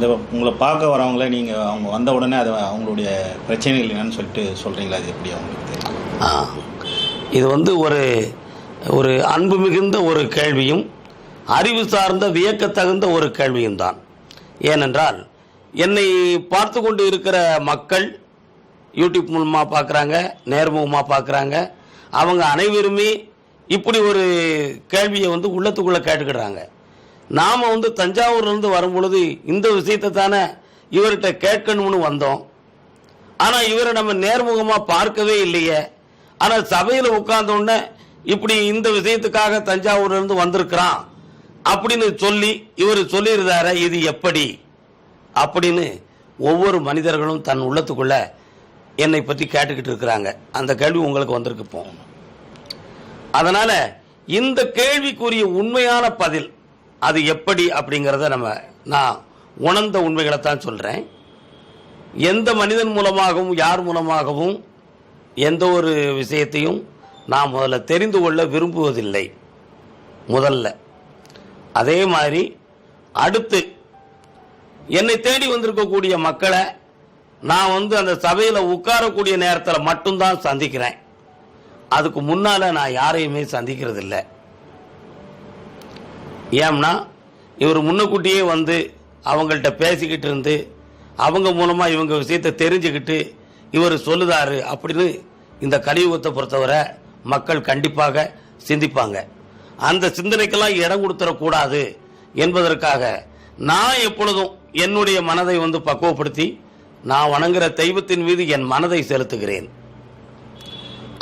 இந்த உங்களை பார்க்க வரவங்கள நீங்கள் அவங்க வந்த உடனே அது அவங்களுடைய பிரச்சனைகள் என்னன்னு சொல்லிட்டு சொல்கிறீங்களா? அது எப்படி அவங்களுக்கு தெரியும்? இது ஒரு அன்பு மிகுந்த ஒரு கேள்வியும் அறிவு சார்ந்த வியக்கத்தகுந்த ஒரு கேள்வியும் தான். ஏனென்றால் என்னை பார்த்து கொண்டு இருக்கிற மக்கள் யூடியூப் மூலமாக பார்க்குறாங்க, நேர்முகமாக பார்க்குறாங்க. அவங்க அனைவருமே இப்படி ஒரு கேள்வியை உள்ளத்துக்குள்ளே கேட்டுக்கிடுறாங்க. நாம் தஞ்சாவூர்லேருந்து வரும்பொழுது இந்த விஷயத்தை தானே இவர்கிட்ட கேட்கணும்னு வந்தோம். ஆனால் இவரை நம்ம நேர்முகமாக பார்க்கவே இல்லையே. ஆனால் சபையில் உட்கார்ந்தோடனே இப்படி இந்த விஷயத்துக்காக தஞ்சாவூர்லேருந்து வந்திருக்கிறான் அப்படின்னு சொல்லி இவர் சொல்லியிருந்தார, இது எப்படி அப்படின்னு ஒவ்வொரு மனிதர்களும் தன் உள்ளத்துக்குள்ள என்னை பற்றி கேட்டுக்கிட்டு இருக்கிறாங்க. அந்த கேள்வி உங்களுக்கு வந்திருக்கு போகணும். அதனால் இந்த கேள்விக்குரிய உண்மையான பதில் அது எப்படி அப்படிங்கிறத நான் உணர்ந்த உண்மைகளைத்தான் சொல்கிறேன். எந்த மனிதன் மூலமாகவும் யார் மூலமாகவும் எந்த ஒரு விஷயத்தையும் நான் முதல்ல தெரிந்து கொள்ள விரும்புவதில்லை. முதல்ல அதே மாதிரி அடுத்து என்னை தேடி வந்திருக்கக்கூடிய மக்களை நான் அந்த சபையில் உட்காரக்கூடிய நேரத்தில் மட்டும்தான் சந்திக்கிறேன். அதுக்கு முன்னால் நான் யாரையுமே சந்திக்கிறதில்லை. ஏம்னா இவர் முன்னக்கூட்டியே அவங்கள்ட்ட பேசிக்கிட்டு இருந்து அவங்க மூலமாக இவங்க விஷயத்தை தெரிஞ்சுக்கிட்டு இவர் சொல்லுதாரு அப்படின்னு இந்த கலியுகத்தை பொறுத்தவரை மக்கள் கண்டிப்பாக சிந்திப்பாங்க. அந்த சிந்தனைக்கெல்லாம் இடம் கொடுத்துடக்கூடாது என்பதற்காக நான் எப்பொழுதும் என்னுடைய மனதை பக்குவப்படுத்தி நான் வணங்குகிற தெய்வத்தின் மீது என் மனதை செலுத்துகிறேன்.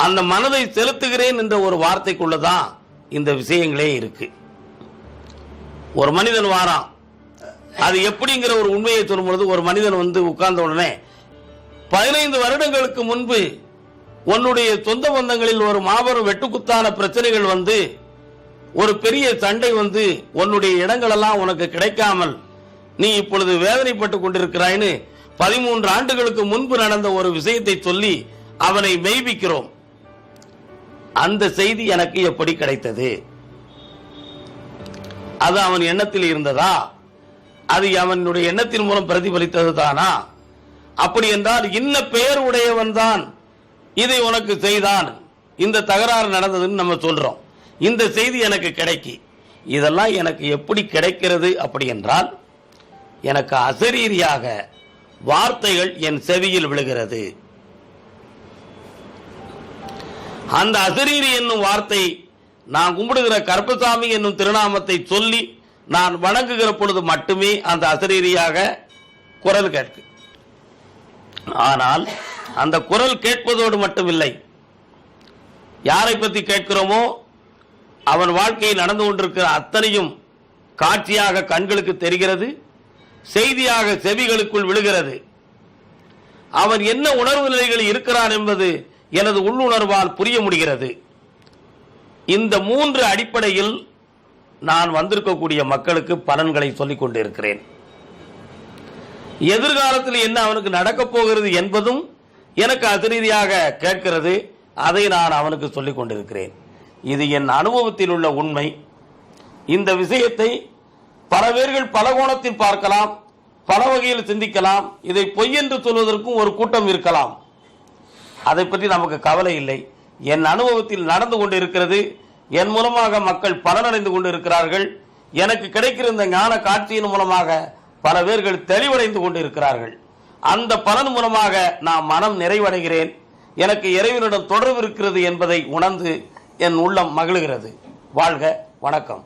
அந்த மனதை செலுத்துகிறேன் என்ற ஒரு வார்த்தைக்குள்ளதான் இந்த விஷயங்களே இருக்கு. ஒரு மனிதன் வாரான், அது எப்படிங்கிற ஒரு உண்மையை சொல்லும்பொழுது ஒரு மனிதன் உட்கார்ந்த உடனே 15 வருடங்களுக்கு முன்பு உன்னுடைய சொந்த பந்தங்களில் ஒரு மாபெரும் வெட்டுக்குத்தான பிரச்சனைகள் ஒரு பெரிய சண்டை உன்னுடைய இடங்களெல்லாம் உனக்கு கிடைக்காமல் நீ இப்பொழுது வேதனைப்பட்டு கொண்டிருக்கிறாய்னு 13 ஆண்டுகளுக்கு முன்பு நடந்த ஒரு விஷயத்தை சொல்லி அவனை மெய்ப்பிக்கிறோம். அந்த செய்தி எனக்கு எப்படி கிடைத்தது? அது அவன் எண்ணத்தில் இருந்ததா? அது அவனுடைய எண்ணத்தின் மூலம் பிரதிபலித்தது தானா? அப்படி என்றால் இன்ன பெயர் உடையவன் தான் இதை உனக்கு செய்தான், இந்த தகராறு நடந்ததுன்னு நம்ம சொல்றோம். இந்த செய்தி எனக்கு கிடைக்கி, இதெல்லாம் எனக்கு எப்படி கிடைக்கிறது அப்படி என்றால் எனக்கு அசரீரியாக வார்த்தைகள் என் செவியில் விழுகிறது. அந்த அசரீரி என்னும் வார்த்தை நான் கும்பிடுகிற கருப்பசாமி என்னும் திருநாமத்தை சொல்லி நான் வணங்குகிற பொழுது மட்டுமே அந்த அசரீரியாக குரல் கேட்கு. ஆனால் அந்த குரல் கேட்பதோடு மட்டுமில்லை, யாரை பற்றி கேட்கிறோமோ அவன் வாழ்க்கையில் நடந்து கொண்டிருக்கிற அத்தனையும் காட்சியாக கண்களுக்கு தெரிகிறது, செய்தியாக செவிகளுக்குள் விழுகிறது. அவன் என்ன உணர்வு நிலைகளில் இருக்கிறான் என்பது எனது உள்ளுணர்வால் புரிய முடிகிறது. இந்த 3 அடிப்படையில் நான் வந்திருக்கக்கூடிய மக்களுக்கு பலன்களை சொல்லிக் கொண்டிருக்கிறேன். எதிர்காலத்தில் என்ன அவனுக்கு நடக்கப் போகிறது என்பதும் எனக்கு அதிரீதியாக கேட்கிறது. அதை நான் அவனுக்கு சொல்லிக் கொண்டிருக்கிறேன். இது என் அனுபவத்தில் உள்ள உண்மை. இந்த விஷயத்தை பல பேர்கள் பல கோணத்தில் பார்க்கலாம், பல வகையில் சிந்திக்கலாம். இதை பொய் என்று சொல்வதற்கும் ஒரு கூட்டம் இருக்கலாம். அதை பற்றி நமக்கு கவலை இல்லை. என் அனுபவத்தில் நடந்து கொண்டு இருக்கிறது. என் மூலமாக மக்கள் பலனடைந்து கொண்டு இருக்கிறார்கள். எனக்கு கிடைக்கிற இந்த ஞான காட்சியின் மூலமாக பல பேர்கள் தெளிவடைந்து கொண்டு இருக்கிறார்கள். அந்த பலன் மூலமாக நான் மனம் நிறைவடைகிறேன். எனக்கு இறைவனிடம் தொடர்பு இருக்கிறது என்பதை உணர்ந்து என் உள்ளம் மகிழ்கிறது. வாழ்க, வணக்கம்.